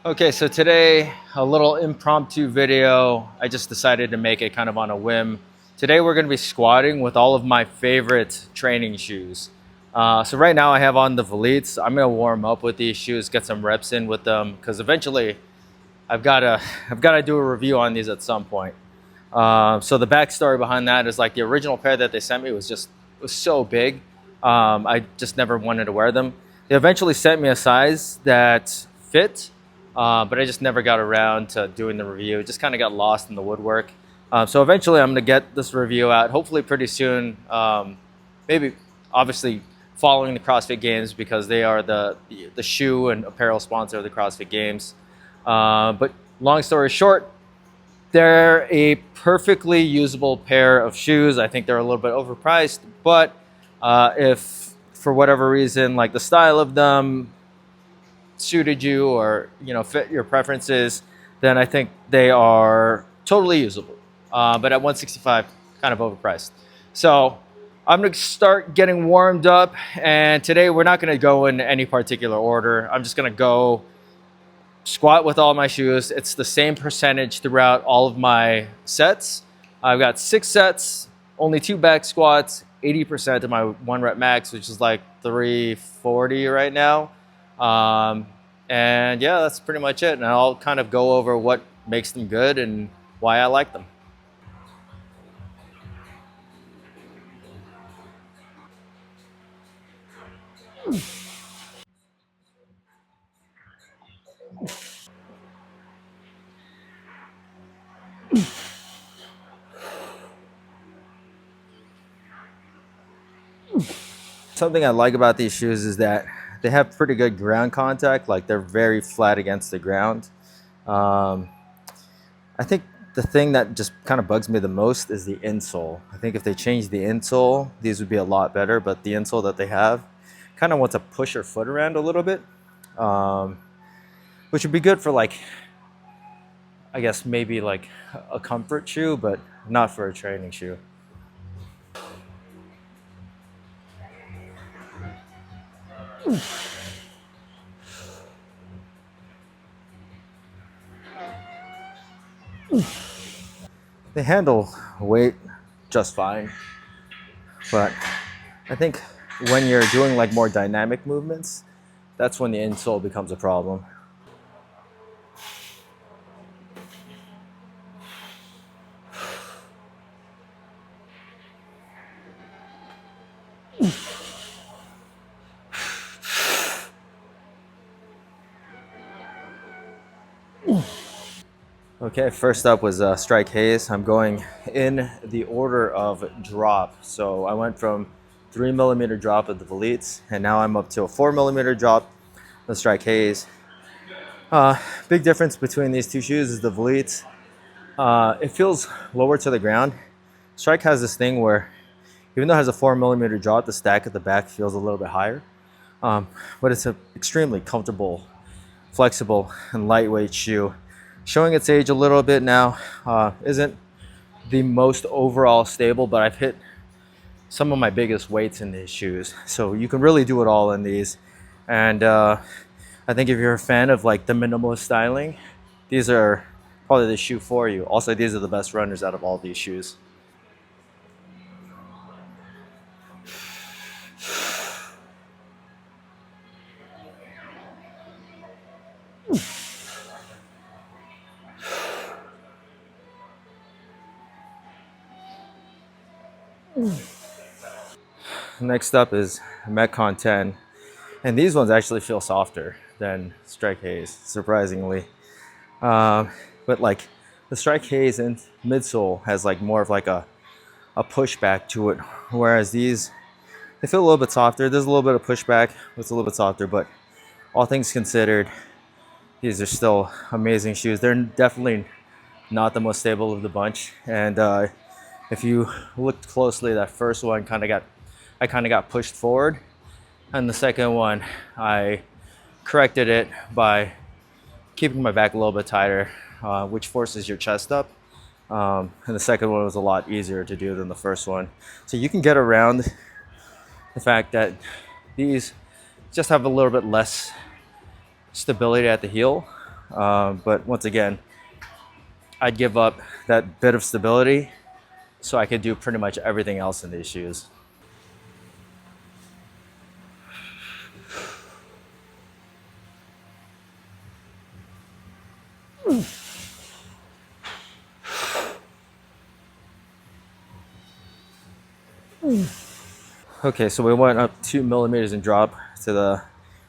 Okay, so today, a little impromptu video. I just decided to make it kind of on a whim. Today we're gonna be squatting with all of my favorite training shoes. So right now I have on the Valites. I'm gonna warm up with these shoes, get some reps in with them, because eventually I've gotta do a review on these at some point. So the backstory behind that is like the original pair that they sent me was so big. I just never wanted to wear them. They eventually sent me a size that fit, but I just never got around to doing the review. It just kind of got lost in the woodwork. So eventually I'm going to get this review out, hopefully pretty soon. Maybe obviously following the CrossFit Games, because they are the shoe and apparel sponsor of the CrossFit Games. But long story short, they're a perfectly usable pair of shoes. I think they're a little bit overpriced, but if for whatever reason, like the style of them suited you or fit your preferences, then I think they are totally usable. But at 165, kind of overpriced. So I'm gonna start getting warmed up, and today we're not gonna go in any particular order. I'm just gonna go squat with all my shoes. It's the same percentage throughout all of my sets. I've got 6 sets, only 2 back squats, 80% of my 1 rep max, which is like 340 right now. And yeah, that's pretty much it. And I'll kind of go over what makes them good and why I like them. Something I like about these shoes is that they have pretty good ground contact. Like, they're very flat against the ground. I think the thing that just kind of bugs me the most is the insole. I think if they changed the insole, these would be a lot better, but the insole that they have kind of wants to push your foot around a little bit, which would be good for, like, I guess maybe like a comfort shoe, but not for a training shoe. They handle weight just fine, but I think when you're doing like more dynamic movements, that's when the insole becomes a problem. Okay, first up was Strike Haze. I'm going in the order of drop. So I went from 3mm drop of the Valites, and now I'm up to a 4mm drop, the Strike Haze. Big difference between these two shoes is the Valites. It feels lower to the ground. Strike has this thing where, even though it has a 4mm drop, the stack at the back feels a little bit higher. But it's an extremely comfortable, flexible, and lightweight shoe. Showing its age a little bit now. Isn't the most overall stable, but I've hit some of my biggest weights in these shoes. So you can really do it all in these. And I think if you're a fan of like the minimalist styling, these are probably the shoe for you. Also, these are the best runners out of all these shoes. Next up is Metcon 10, and these ones actually feel softer than Strike Haze, surprisingly. But like the Strike Haze and midsole has like more of like a pushback to it, whereas these, they feel a little bit softer. There's a little bit of pushback, it's a little bit softer, but all things considered, these are still amazing shoes. They're definitely not the most stable of the bunch, and if you looked closely, that first one I kind of got pushed forward, and the second one I corrected it by keeping my back a little bit tighter, which forces your chest up. And the second one was a lot easier to do than the first one. So you can get around the fact that these just have a little bit less stability at the heel, But once again, I'd give up that bit of stability so I could do pretty much everything else in these shoes. Okay, so we went up 2 millimeters in drop to the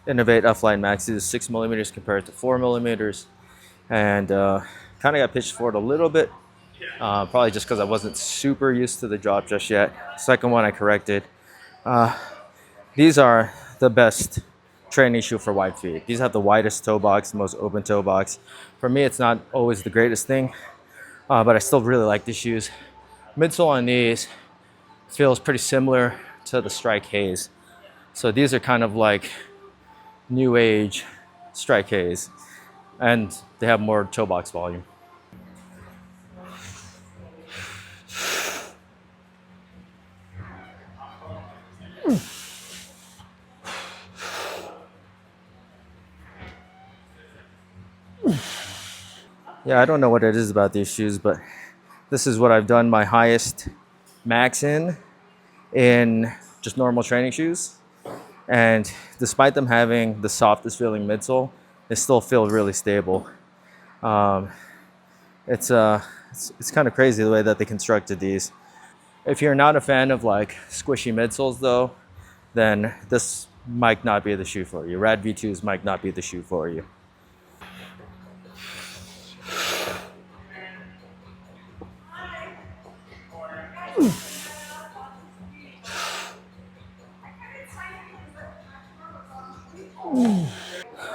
Inov-8 F-Lite Max. This is 6 millimeters compared to 4 millimeters. And kind of got pitched forward a little bit, probably just because I wasn't super used to the drop just yet. Second one I corrected. These are the best training shoe for wide feet. These have the widest toe box, the most open toe box. For me, it's not always the greatest thing, but I still really like these shoes. Midsole on these feels pretty similar to the Strike Haze. So these are kind of like new age Strike Haze, and they have more toe box volume. Yeah, I don't know what it is about these shoes, but this is what I've done my highest max in just normal training shoes. And despite them having the softest feeling midsole, they still feel really stable. It's kind of crazy the way that they constructed these. If you're not a fan of like squishy midsoles though, then this might not be the shoe for you. RAD V2s might not be the shoe for you.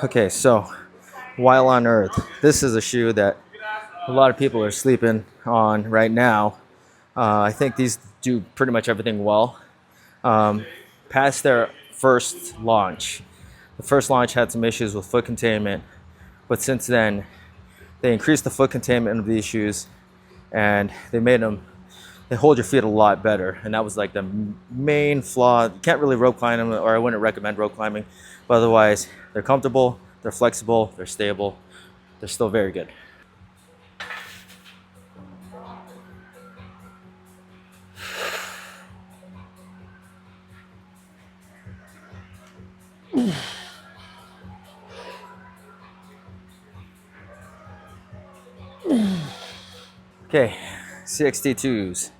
Okay, so while on earth, this is a shoe that a lot of people are sleeping on right now. I think these do pretty much everything well. Past their first launch, the first launch had some issues with foot containment, but since then they increased the foot containment of these shoes and they hold your feet a lot better. And that was like the main flaw. You can't really rope climb them, or I wouldn't recommend rope climbing, but otherwise they're comfortable, they're flexible, they're stable, they're still very good. Okay, CXT-2s.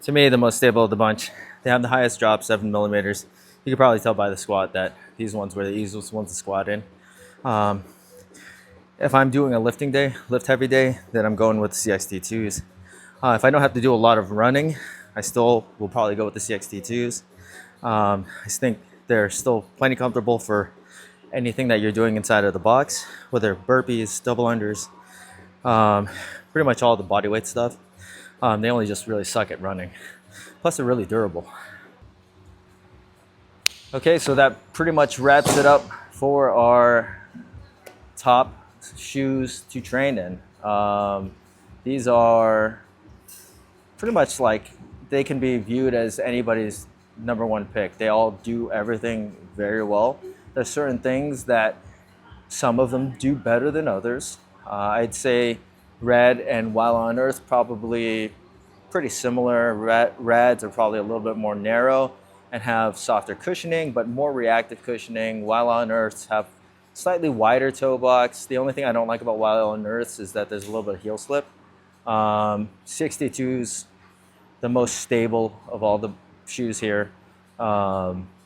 To me, the most stable of the bunch. They have the highest drop, 7 millimeters. You can probably tell by the squat that these ones were the easiest ones to squat in. If I'm doing a lifting day, lift heavy day, then I'm going with the CXT-2s. If I don't have to do a lot of running, I still will probably go with the CXT-2s. I think they're still plenty comfortable for anything that you're doing inside of the box, whether burpees, double unders, pretty much all the bodyweight stuff. They only just really suck at running. Plus, they're really durable. Okay, so that pretty much wraps it up for our top shoes to train in. These are pretty much like, they can be viewed as anybody's number one pick. They all do everything very well. There's certain things that some of them do better than others. I'd say RAD and While on Earth probably pretty similar. RADs are probably a little bit more narrow and have softer cushioning, but more reactive cushioning. While on Earth have slightly wider toe box. The only thing I don't like about While on Earth is that there's a little bit of heel slip. 62's the most stable of all the shoes here.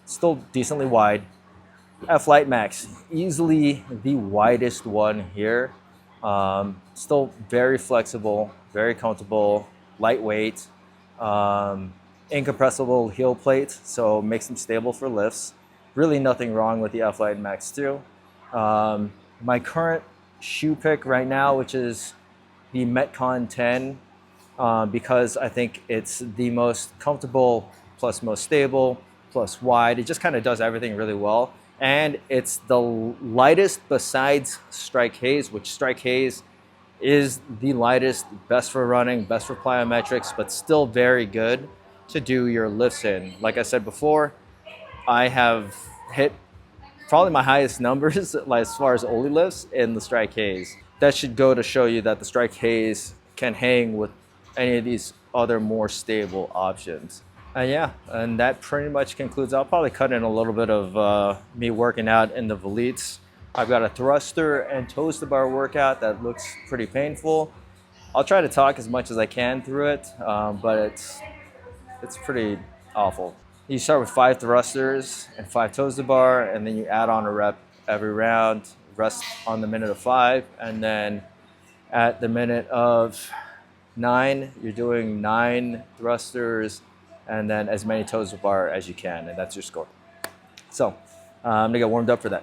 Still decently wide. F-Lite Max, easily the widest one here. Still very flexible, very comfortable, lightweight, incompressible heel plate, so makes them stable for lifts. Really nothing wrong with the F-Lite Max 2. My current shoe pick right now, which is the Metcon 10, because I think it's the most comfortable, plus most stable, plus wide. It just kind of does everything really well. And it's the lightest besides Strike Haze, which Strike Haze is the lightest, best for running, best for plyometrics, but still very good to do your lifts in. Like I said before, I have hit probably my highest numbers like as far as Oli lifts in the Strike Haze. That should go to show you that the Strike Haze can hang with any of these other more stable options. Yeah, and that pretty much concludes. I'll probably cut in a little bit of me working out in the Valites. I've got a thruster and toes to bar workout that looks pretty painful. I'll try to talk as much as I can through it, but it's pretty awful. You start with 5 thrusters and 5 toes to bar, and then you add on a rep every round, rest on the minute of 5, and then at the minute of 9, you're doing 9 thrusters and then as many toes to bar as you can, and that's your score. So I'm gonna get warmed up for that.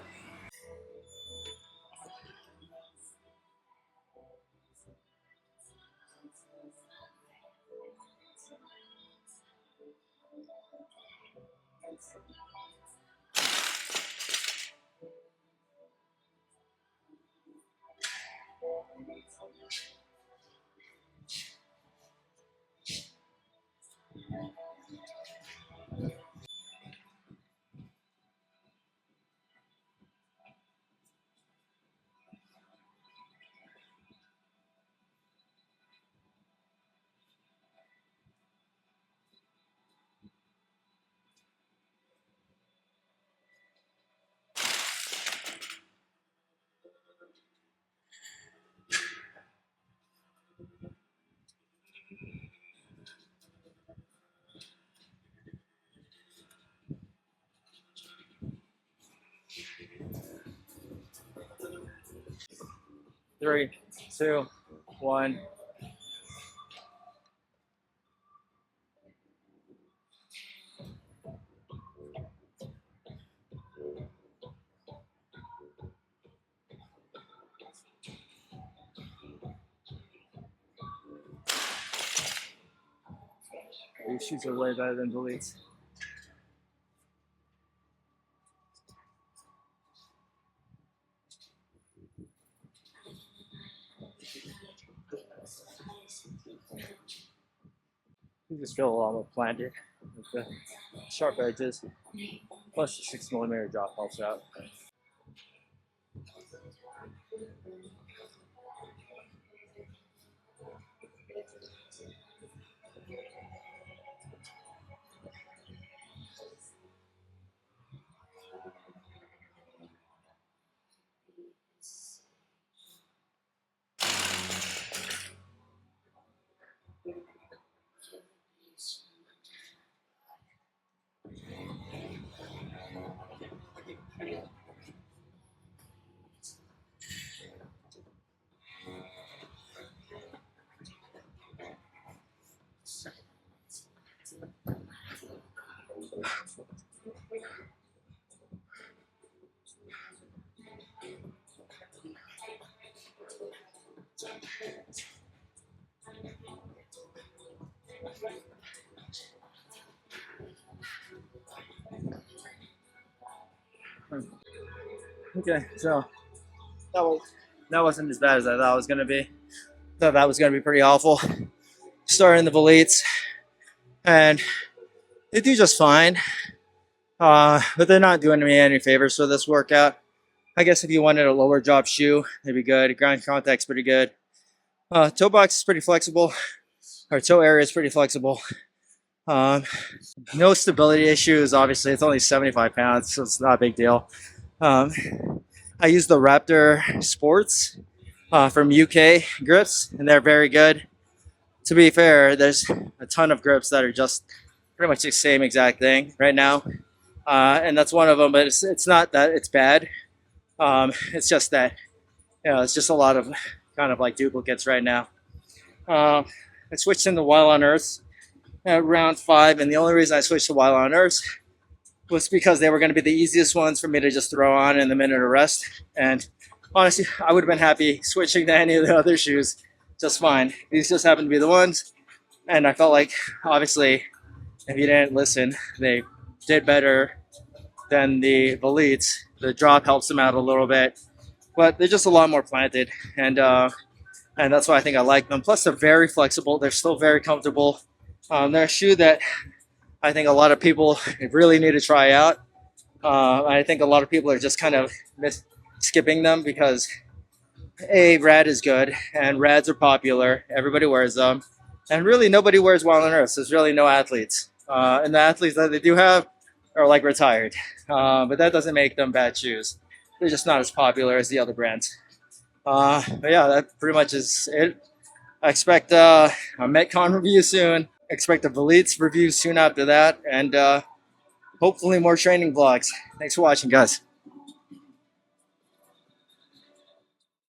Three, two, one. These shoes are way better than Valites. You just feel a lot more planted with the sharp edges. Plus the 6mm drop helps out. Okay, so that wasn't as bad as I thought it was gonna be. Thought that was gonna be pretty awful. Starting the Valites, and they do just fine. But they're not doing me any favors for this workout. I guess if you wanted a lower drop shoe, they'd be good. Ground contact's pretty good. Toe box is pretty flexible. Our toe area is pretty flexible. No stability issues. Obviously, it's only 75 pounds, so it's not a big deal. I use the Raptor Sports from UK grips, and they're very good. To be fair, there's a ton of grips that are just pretty much the same exact thing right now, and that's one of them. But it's not that it's bad. It's just that it's just a lot of kind of like duplicates right now. I switched into Wild on Earth at round 5, and the only reason I switched to Wild on Earth was because they were going to be the easiest ones for me to just throw on in the minute of rest. And honestly, I would have been happy switching to any of the other shoes just fine. These just happened to be the ones, and I felt like, obviously, if you didn't listen, they did better than the Valites. The drop helps them out a little bit, but they're just a lot more planted, and that's why I think I like them. Plus, they're very flexible. They're still very comfortable. They're a shoe that I think a lot of people really need to try out. I think a lot of people are just kind of skipping them because A, RAD is good and RADs are popular. Everybody wears them. And really nobody wears Wild on Earth. So there's really no athletes. And the athletes that they do have are like retired. But that doesn't make them bad shoes. They're just not as popular as the other brands. But yeah, that pretty much is it. I expect a Metcon review soon. Expect a Valites review soon after that. And hopefully more training vlogs. Thanks for watching, guys.